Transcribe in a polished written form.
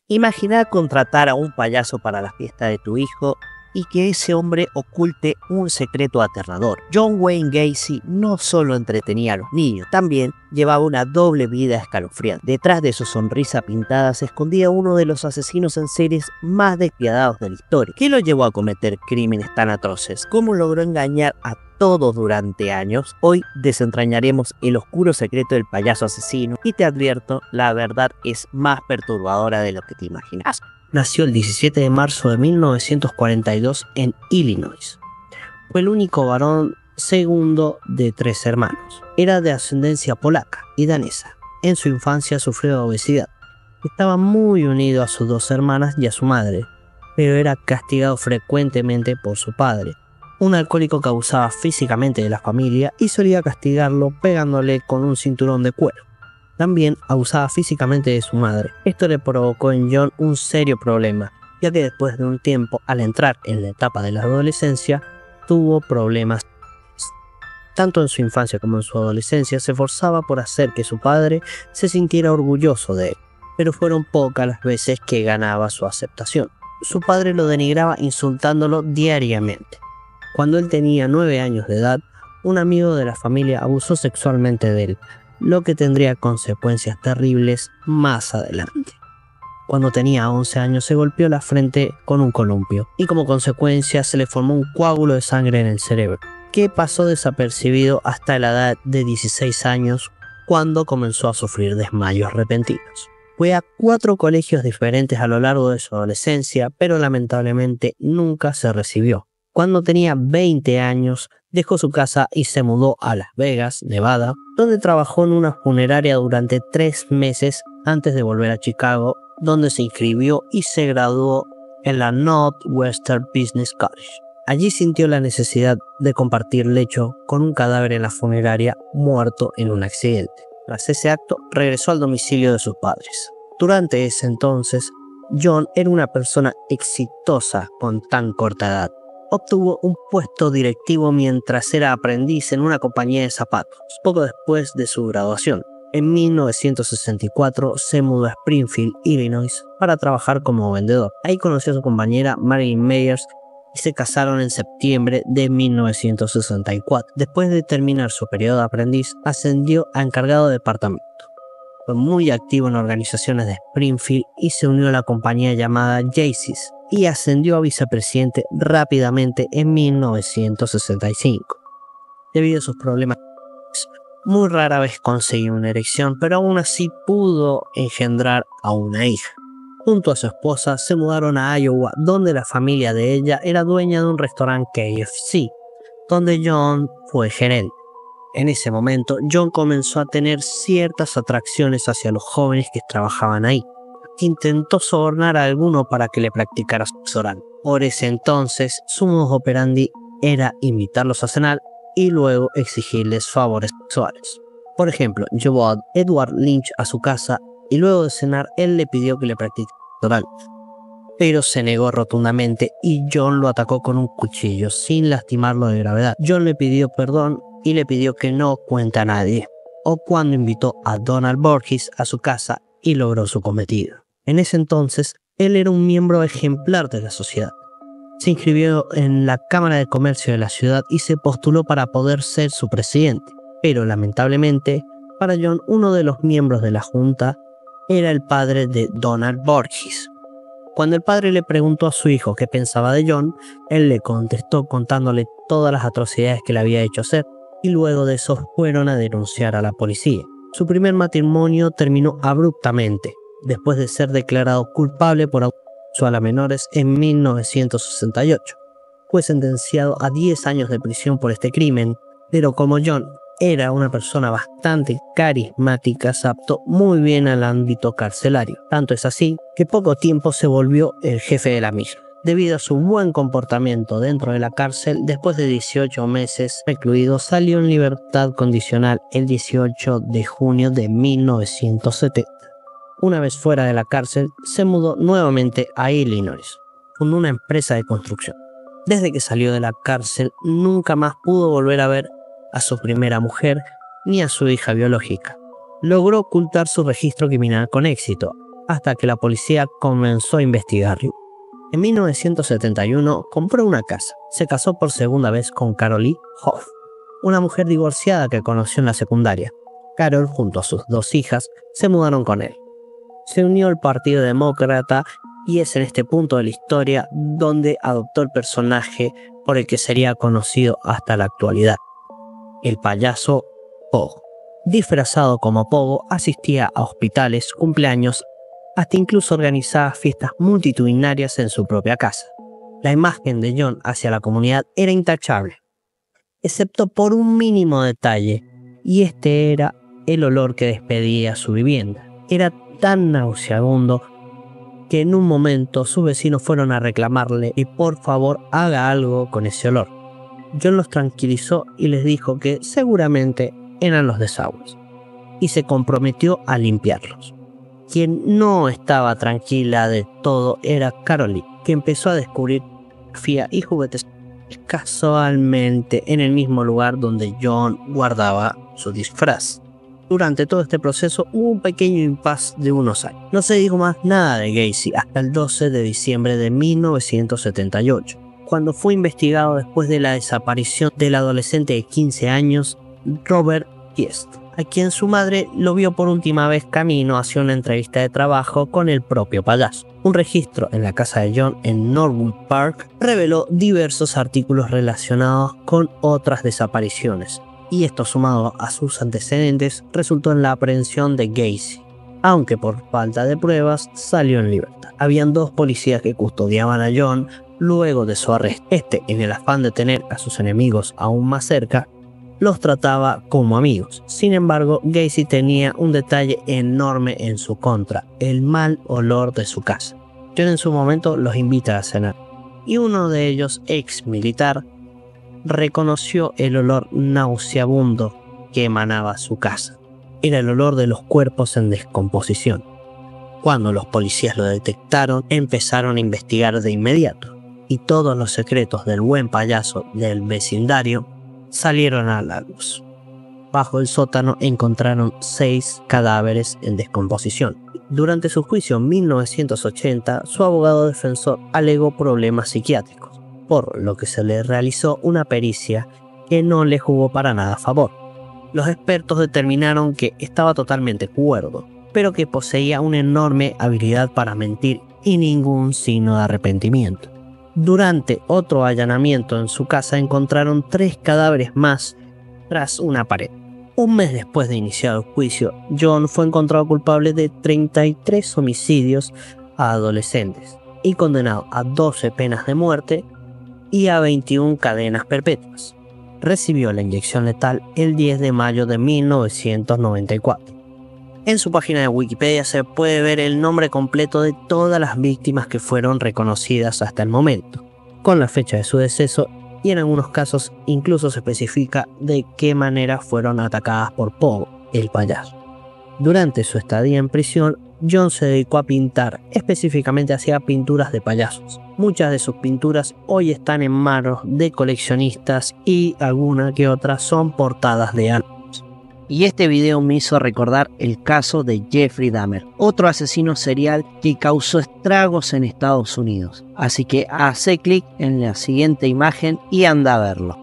Imagina contratar a un payaso para la fiesta de tu hijo y que ese hombre oculte un secreto aterrador. John Wayne Gacy no solo entretenía a los niños, también llevaba una doble vida escalofriante. Detrás de su sonrisa pintada se escondía uno de los asesinos en series más despiadados de la historia. ¿Qué lo llevó a cometer crímenes tan atroces? ¿Cómo logró engañar a todos durante años? Hoy desentrañaremos el oscuro secreto del payaso asesino y te advierto, la verdad es más perturbadora de lo que te imaginas. Nació el 17 de marzo de 1942 en Illinois. Fue el único varón segundo de 3 hermanos. Era de ascendencia polaca y danesa. En su infancia sufrió de obesidad. Estaba muy unido a sus 2 hermanas y a su madre, pero era castigado frecuentemente por su padre, un alcohólico que abusaba físicamente de la familia y solía castigarlo pegándole con un cinturón de cuero. También abusaba físicamente de su madre. Esto le provocó en John un serio problema, ya que después de un tiempo, al entrar en la etapa de la adolescencia, tuvo problemas. Tanto en su infancia como en su adolescencia se esforzaba por hacer que su padre se sintiera orgulloso de él, pero fueron pocas las veces que ganaba su aceptación. Su padre lo denigraba insultándolo diariamente. Cuando él tenía 9 años de edad, un amigo de la familia abusó sexualmente de él, lo que tendría consecuencias terribles más adelante. Cuando tenía 11 años se golpeó la frente con un columpio y como consecuencia se le formó un coágulo de sangre en el cerebro, que pasó desapercibido hasta la edad de 16 años cuando comenzó a sufrir desmayos repentinos. Fue a 4 colegios diferentes a lo largo de su adolescencia, pero lamentablemente nunca se recibió. Cuando tenía 20 años, dejó su casa y se mudó a Las Vegas, Nevada, donde trabajó en una funeraria durante 3 meses antes de volver a Chicago, donde se inscribió y se graduó en la Northwestern Business College. Allí sintió la necesidad de compartir lecho con un cadáver en la funeraria muerto en un accidente. Tras ese acto, regresó al domicilio de sus padres. Durante ese entonces, John era una persona exitosa con tan corta edad. Obtuvo un puesto directivo mientras era aprendiz en una compañía de zapatos, poco después de su graduación. En 1964 se mudó a Springfield, Illinois, para trabajar como vendedor. Ahí conoció a su compañera Marilyn Meyers y se casaron en septiembre de 1964. Después de terminar su periodo de aprendiz, ascendió a encargado de departamento. Fue muy activo en organizaciones de Springfield y se unió a la compañía llamada Jaycees, y ascendió a vicepresidente rápidamente en 1965. Debido a sus problemas, muy rara vez consiguió una erección, pero aún así pudo engendrar a una hija. Junto a su esposa se mudaron a Iowa, donde la familia de ella era dueña de un restaurante KFC, donde John fue gerente. En ese momento, John comenzó a tener ciertas atracciones hacia los jóvenes que trabajaban ahí. Intentó sobornar a alguno para que le practicara sexo oral. Por ese entonces, su modus operandi era invitarlos a cenar y luego exigirles favores sexuales. Por ejemplo, llevó a Edward Lynch a su casa y luego de cenar él le pidió que le practicara sexo oral, pero se negó rotundamente y John lo atacó con un cuchillo sin lastimarlo de gravedad. John le pidió perdón y le pidió que no cuente a nadie. O cuando invitó a Donald Borges a su casa y logró su cometido. En ese entonces, él era un miembro ejemplar de la sociedad. Se inscribió en la Cámara de Comercio de la ciudad y se postuló para poder ser su presidente. Pero lamentablemente, para John, uno de los miembros de la junta era el padre de Donald Borges. Cuando el padre le preguntó a su hijo qué pensaba de John, él le contestó contándole todas las atrocidades que le había hecho hacer, y luego de eso fueron a denunciar a la policía. Su primer matrimonio terminó abruptamente, después de ser declarado culpable por abuso sexual a menores en 1968. Fue sentenciado a 10 años de prisión por este crimen, pero como John era una persona bastante carismática, se adaptó muy bien al ámbito carcelario. Tanto es así que poco tiempo se volvió el jefe de la misma. Debido a su buen comportamiento dentro de la cárcel, después de 18 meses recluido, salió en libertad condicional el 18 de junio de 1970. Una vez fuera de la cárcel, se mudó nuevamente a Illinois, fundó una empresa de construcción. Desde que salió de la cárcel, nunca más pudo volver a ver a su primera mujer ni a su hija biológica. Logró ocultar su registro criminal con éxito, hasta que la policía comenzó a investigarlo. En 1971 compró una casa. Se casó por segunda vez con Carol Hoff, una mujer divorciada que conoció en la secundaria. Carol, junto a sus 2 hijas, se mudaron con él. Se unió al Partido Demócrata y es en este punto de la historia donde adoptó el personaje por el que sería conocido hasta la actualidad, el payaso Pogo. Disfrazado como Pogo, asistía a hospitales, cumpleaños, hasta incluso organizaba fiestas multitudinarias en su propia casa. La imagen de John hacia la comunidad era intachable, excepto por un mínimo detalle, y este era el olor que despedía su vivienda. Era tan nauseabundo que en un momento sus vecinos fueron a reclamarle y por favor haga algo con ese olor. John los tranquilizó y les dijo que seguramente eran los desagües, y se comprometió a limpiarlos. Quien no estaba tranquila de todo era Carol, que empezó a descubrir pornografía y juguetes casualmente en el mismo lugar donde John guardaba su disfraz. Durante todo este proceso hubo un pequeño impasse de unos años. No se dijo más nada de Gacy hasta el 12 de diciembre de 1978, cuando fue investigado después de la desaparición del adolescente de 15 años, Robert Piest, a quien su madre lo vio por última vez camino hacia una entrevista de trabajo con el propio payaso. Un registro en la casa de John en Norwood Park reveló diversos artículos relacionados con otras desapariciones, y esto, sumado a sus antecedentes, resultó en la aprehensión de Gacy, aunque por falta de pruebas salió en libertad. Habían 2 policías que custodiaban a John luego de su arresto. En el afán de tener a sus enemigos aún más cerca, los trataba como amigos. Sin embargo, Gacy tenía un detalle enorme en su contra: el mal olor de su casa. John en su momento los invita a cenar, y uno de ellos, ex militar, reconoció el olor nauseabundo que emanaba su casa. Era el olor de los cuerpos en descomposición. Cuando los policías lo detectaron, empezaron a investigar de inmediato, y todos los secretos del buen payaso del vecindario salieron a la luz. Bajo el sótano encontraron 6 cadáveres en descomposición. Durante su juicio en 1980, su abogado defensor alegó problemas psiquiátricos, por lo que se le realizó una pericia que no le jugó para nada a favor. Los expertos determinaron que estaba totalmente cuerdo, pero que poseía una enorme habilidad para mentir y ningún signo de arrepentimiento. Durante otro allanamiento en su casa encontraron 3 cadáveres más tras una pared. Un mes después de iniciado el juicio, John fue encontrado culpable de 33 homicidios a adolescentes y condenado a 12 penas de muerte y a 21 cadenas perpetuas. Recibió la inyección letal el 10 de mayo de 1994. En su página de Wikipedia se puede ver el nombre completo de todas las víctimas que fueron reconocidas hasta el momento, con la fecha de su deceso, y en algunos casos incluso se especifica de qué manera fueron atacadas por Pogo, el payaso. Durante su estadía en prisión, John se dedicó a pintar, específicamente hacía pinturas de payasos. Muchas de sus pinturas hoy están en manos de coleccionistas y alguna que otra son portadas de álbumes. Y este video me hizo recordar el caso de Jeffrey Dahmer, otro asesino serial que causó estragos en Estados Unidos. Así que hace clic en la siguiente imagen y anda a verlo.